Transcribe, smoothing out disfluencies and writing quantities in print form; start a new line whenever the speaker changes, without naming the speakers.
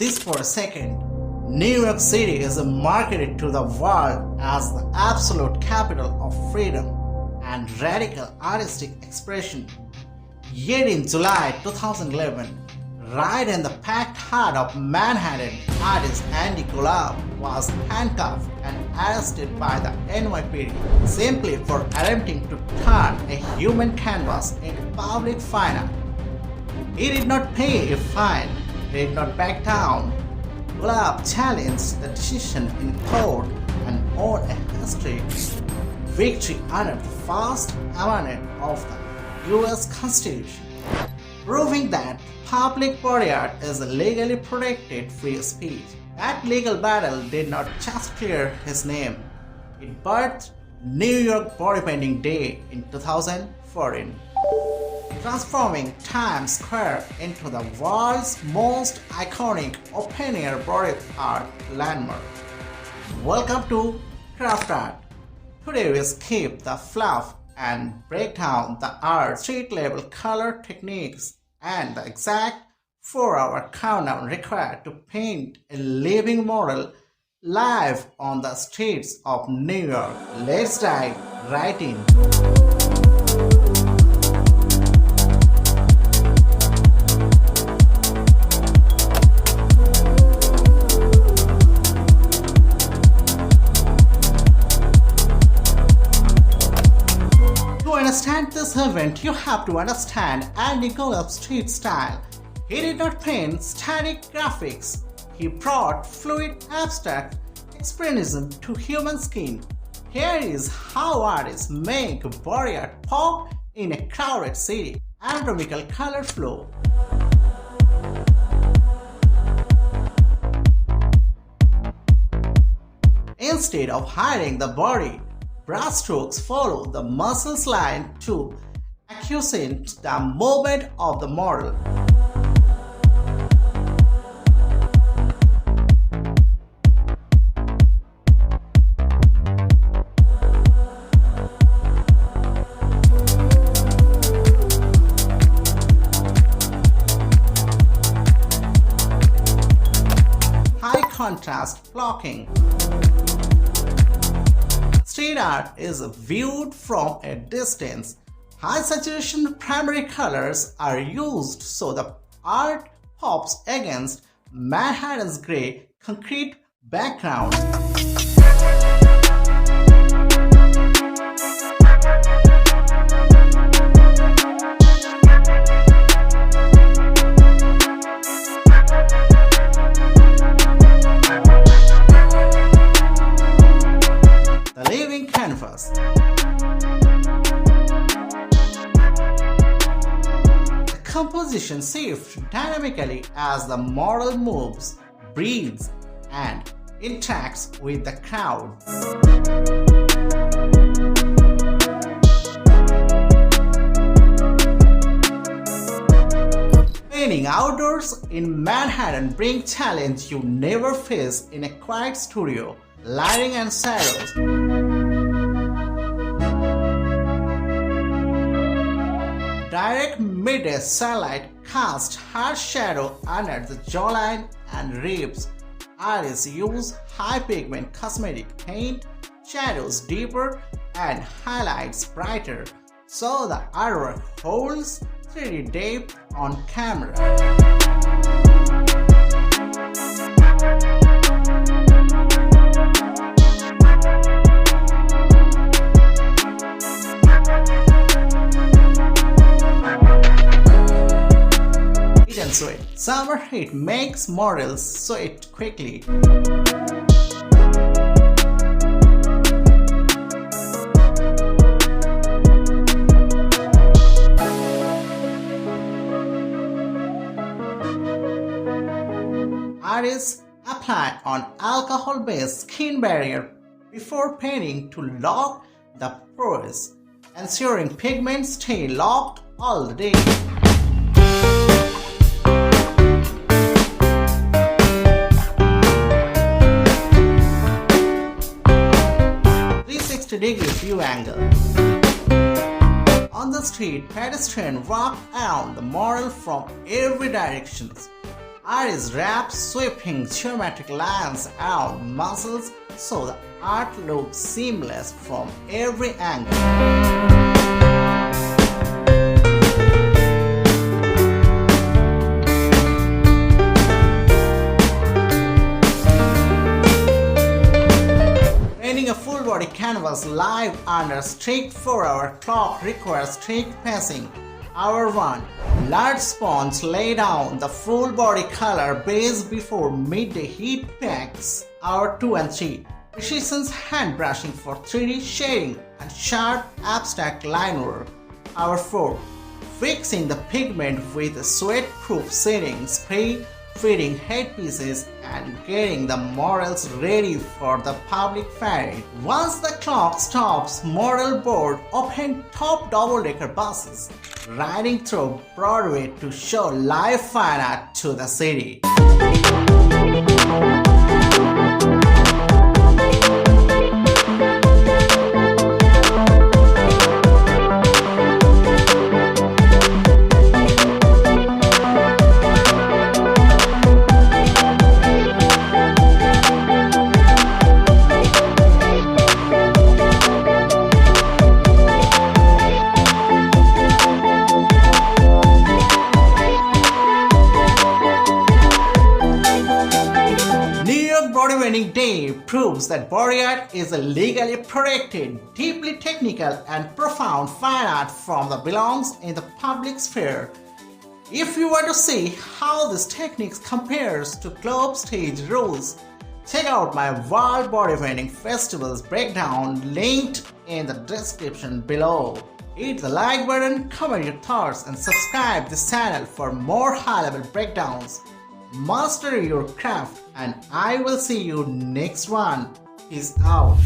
this for a second. New York City is marketed to the world as the absolute capital of freedom and radical artistic expression. Yet in July 2011, right in the packed heart of Manhattan, artist Andy Golub was handcuffed and arrested by the NYPD simply for attempting to turn a human canvas into public fine art. He did not pay a fine, he did not back down. Golub challenged the decision in court and won a historic victory under the First Amendment of the US Constitution, proving that public body art is legally protected free speech. That legal battle did not just clear his name, it birthed New York Body Painting Day in 2014, transforming Times Square into the world's most iconic open-air body art landmark. Welcome to Craft Art. Today we skip the fluff and break down the art street-level color techniques and the exact 4-hour countdown required to paint a living model live on the streets of New York. Let's dive right in. To understand this event, you have to understand Andy Golub's street style. He did not paint static graphics. He brought fluid, abstract expressionism to human skin. Here is how artists make body art pop in a crowded city. Anatomical color flow. Instead of hiding the body, brushstrokes follow the muscles line to accent the movement of the model. High contrast blocking. Street art is viewed from a distance. High saturation primary colors are used so the art pops against Manhattan's gray concrete background. The living canvas. The composition shifts dynamically as the model moves, breathes, and interacts with the crowd. Painting outdoors in Manhattan brings challenge you never face in a quiet studio. Lighting and shadows. Direct midday sunlight casts harsh shadow under the jawline and ribs. Artists use high pigment cosmetic paint, shadows deeper and highlights brighter, so the artwork holds 3D depth on camera. Sweat. Summer heat makes models sweat quickly. Artists apply an alcohol-based skin barrier before painting to lock the pores, ensuring pigments stay locked all the day. 360-degree view angle. On the street, pedestrians walk around the model from every direction. Artists wrap sweeping geometric lines around muscles so the art looks seamless from every angle. Painting a full body canvas live under strict 4-hour clock requires strict pacing. Hour 1. Large sponge lay down the full body color base before midday heat packs. Hour 2 and 3. Precision hand brushing for 3D shading and sharp abstract line work. Hour 4. Fixing the pigment with sweat-proof setting spray, fitting headpieces and getting the models ready for the public parade. Once the clock stops, model board open top double-decker buses, riding through Broadway to show live fine art to the city. Body Painting Day proves that body art is a legally protected, deeply technical and profound fine art form that belongs in the public sphere. If you want to see how this technique compares to club stage rules, check out my World Body Painting Festival's breakdown linked in the description below. Hit the like button, comment your thoughts and subscribe this channel for more high-level breakdowns. Master your craft and I will see you next one. Peace out.